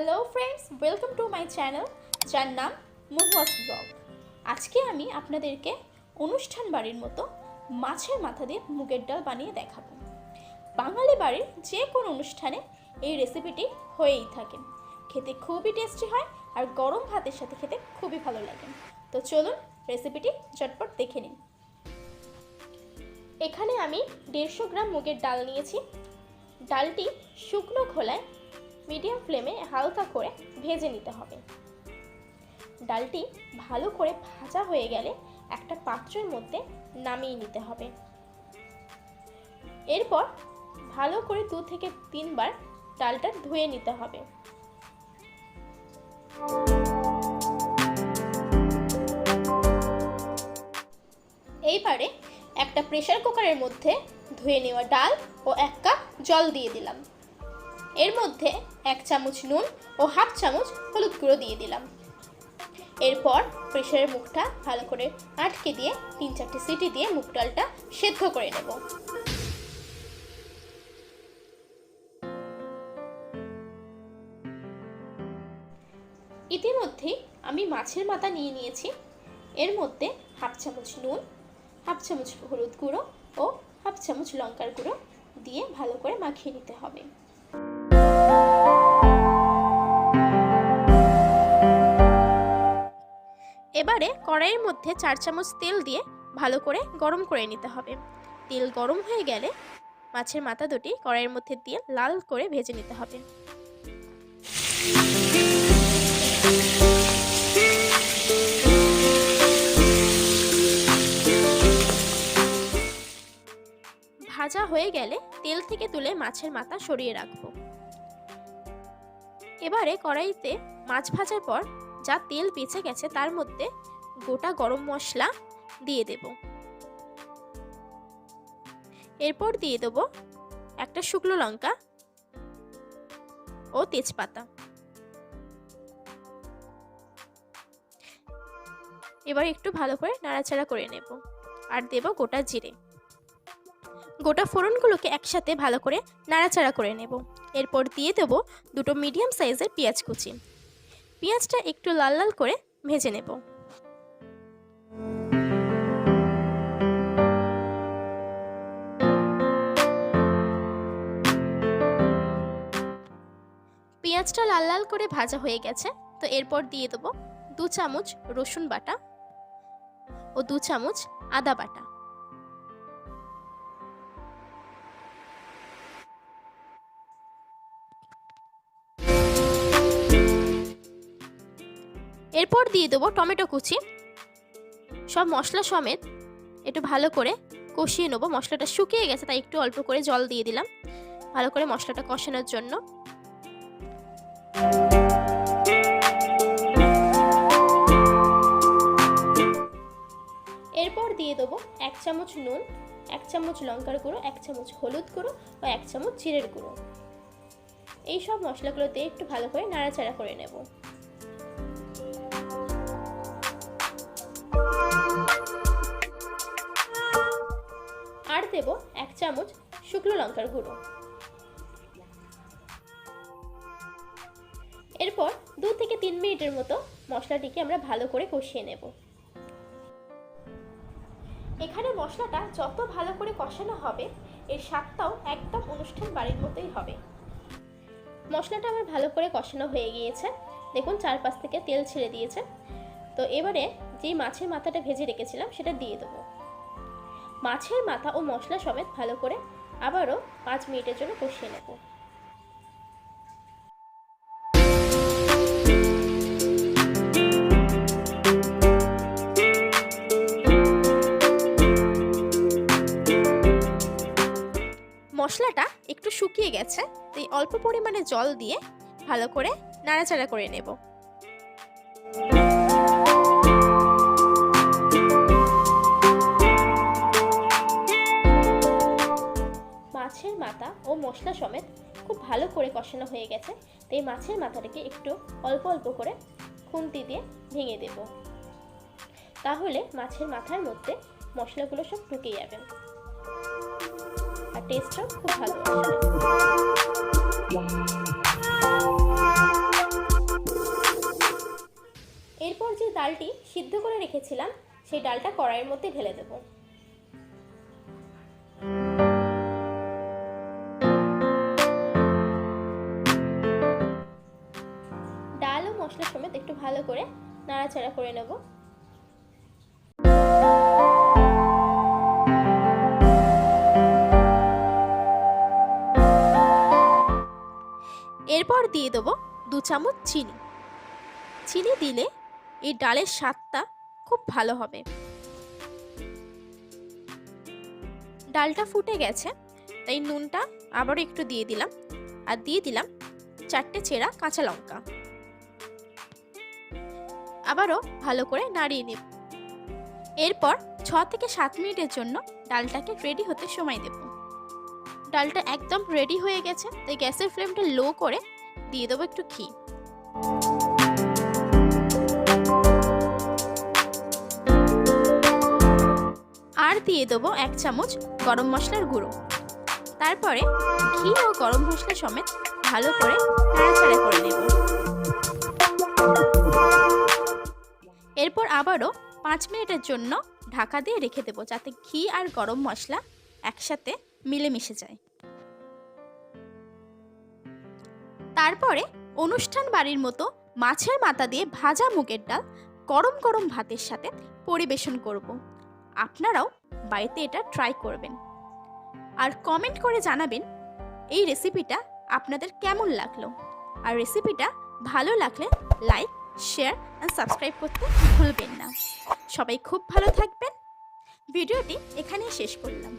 Hello friends, welcome to my channel যার নাম Mohua'svlog। আজকে আমি আপনাদেরকে অনুষ্ঠান বাড়ির মতো মাছের মাথা দিয়ে মুগের ডাল বানিয়ে দেখাবো। বাঙালি বাড়ির যে কোনো অনুষ্ঠানে এই রেসিপিটি হয়েই থাকে। খেতে খুবই টেস্টি হয় আর গরম ভাতের সাথে খেতে খুবই ভালো লাগে। তো চলুন রেসিপিটি ঝটপট দেখে নিন। এখানে আমি 150 গ্রাম মুগের ডাল নিয়েছি। ডালটি শুকনো খোলায় মিডিয়াম ফ্লেমে হালকা করে ভেজে নিতে হবে। ডালটি ভালো করে ভাজা হয়ে গেলে একটা পাত্রের মধ্যে নামিয়ে নিতে হবে। এরপর ভালো করে 2 থেকে 3 বার ডালটা ধুয়ে নিতে হবে। এইবারে একটা প্রেসার কুকারের মধ্যে ধুয়ে নেওয়া ডাল ও 1 কাপ জল দিয়ে দিলাম। এর মধ্যে 1 চামচ নুন ও হাফ চামচ হলুদ গুঁড়ো দিয়ে দিলাম। এরপর প্রেসারের মুখটা ভালো করে আটকে দিয়ে 3-4টি সিটি দিয়ে মুগ ডালটা সেদ্ধ করে নেব। ইতিমধ্যে আমি মাছের মাথা নিয়ে নিয়েছি। এর মধ্যে হাফ চামচ নুন, হাফ চামচ হলুদ গুঁড়ো ও হাফ চামচ লঙ্কার গুঁড়ো দিয়ে ভালো করে মাখিয়ে নিতে হবে। এবারে কড়াইয়ের মধ্যে 4 চামচ তেল দিয়ে ভালো করে গরম করে নিতে হবে। তেল গরম হয়ে গেলে মাছের মাথা দুটি কড়াইয়ের মধ্যে দিয়ে লাল করে ভেজে নিতে হবে। ভাজা হয়ে গেলে তেল থেকে তুলে মাছের মাথা সরিয়ে রাখবো। এবারে কড়াইতে মাছ ভাজার পর যা তেল বেঁচে গেছে তার মধ্যে গোটা গরম মশলা দিয়ে দেব। এরপর দিয়ে দেব একটা শুকনো লঙ্কা ও তেজপাতা। এবার একটু ভালো করে নাড়াচাড়া করে নেব আর দেব গোটা জিরে। গোটা ফোড়নগুলোকে একসাথে ভালো করে নাড়াচাড়া করে নেব। এরপর দিয়ে দেব 2টো মিডিয়াম সাইজের পেঁয়াজ কুচি। পেঁয়াজটা একটু লাল লাল করে ভেজে নেব। পেঁয়াজটা লাল লাল করে ভাজা হয়ে গেছে, তো এরপর দিয়ে দেব 2 চামচ রসুন বাটা ও 2 চামচ আদা বাটা। এরপর দিয়ে দেবো টমেটো কুচি। সব মশলা সমেত একটু ভালো করে কষিয়ে নেবো। মশলাটা শুকিয়ে গেছে তাই একটু অল্প করে জল দিয়ে দিলাম ভালো করে মশলাটা কষানোর জন্য। এরপর দিয়ে দেবো 1 চামচ নুন, 1 চামচ লঙ্কার গুঁড়ো, 1 চামচ হলুদ গুঁড়ো ও 1 চামচ জিরের গুঁড়ো। এই সব মশলাগুলো দিয়ে একটু ভালো করে নাড়াচাড়া করে নেব। আর দেব 1 চামচ শুকনো লঙ্কার গুঁড়ো। এরপর 2 থেকে 3 মিনিটের মতো মশলাটিকে আমরা ভালো করে কষিয়ে নেব। এখানে মশলাটা যত ভালো করে কষানো হবে এর স্বাদটাও একদম অনুষ্ঠান বাড়ির মতোই হবে। মশলাটা আমার ভালো করে কষানো হয়ে গিয়েছে, দেখুন চারপাশ থেকে তেল ছেড়ে দিয়েছে। তো এবারে যে মাছের মাথাটা ভেজে রেখেছিলাম সেটা দিয়ে দেবো। মাছের মাথা ও মশলা সমেত ভালো করে আবারও 5 মিনিটের জন্য কষিয়ে নেব। মশলাটা একটু শুকিয়ে গেছে, তাই অল্প পরিমাণে জল দিয়ে ভালো করে নাড়াচাড়া করে নেব। মাছের মাথা ও মশলা সমেত খুব ভালো করে কষানো হয়ে গেছে, তাই মাছের মাথাটাকে একটু অল্প অল্প করে খুন্তি দিয়ে ভেঙে দেব। তাহলে মাছের মাথার মধ্যে মশলাগুলো সব ঢুকে যাবে আর টেস্টটাও খুব ভালো আসবে। এরপর যে ডালটি সিদ্ধ করে রেখেছিলাম সেই ডালটা কড়াইয়ের মধ্যে ঢেলে দেব। ডাল ও মশলা সমেত একটু ভালো করে নাড়াচাড়া করে নেব। এরপর দিয়ে দেবো 2 চামচ চিনি। চিনি দিলে এই ডালের স্বাদটা খুব ভালো হবে। ডালটা ফুটে গেছে, তাই নুনটা আবারও একটু দিয়ে দিলাম, আর দিয়ে দিলাম 4টে চেরা কাঁচা লঙ্কা। আবারও ভালো করে নাড়িয়ে নেব। এরপর 6 থেকে 7 মিনিটের জন্য ডালটাকে রেডি হতে সময় দেব। ডালটা একদম রেডি হয়ে গেছে, তাই গ্যাসের ফ্লেমটা লো করে দিয়ে দেবো একটু ঘি। আর দিয়ে দেবো 1 চামচ গরম মশলার গুঁড়ো। তারপরে ঘি ও গরম মশলা সমেত ভালো করে নাড়াচাড়া করে নেব। এরপর আবারও 5 মিনিটের জন্য ঢাকা দিয়ে রেখে দেবো, যাতে ঘি আর গরম মশলা একসাথে মিলেমিশে যায়। তারপরে অনুষ্ঠান বাড়ির মতো মাছের মাথা দিয়ে ভাজা মুগের ডাল গরম গরম ভাতের সাথে পরিবেশন করব। আপনারাও বাড়িতে এটা ট্রাই করবেন, আর কমেন্ট করে জানাবেন এই রেসিপিটা আপনাদের কেমন লাগলো। আর রেসিপিটা ভালো লাগলে লাইক, শেয়ার অ্যান্ড সাবস্ক্রাইব করতে ভুলবেন না। সবাই খুব ভালো থাকবেন। ভিডিওটি এখানেই শেষ করলাম।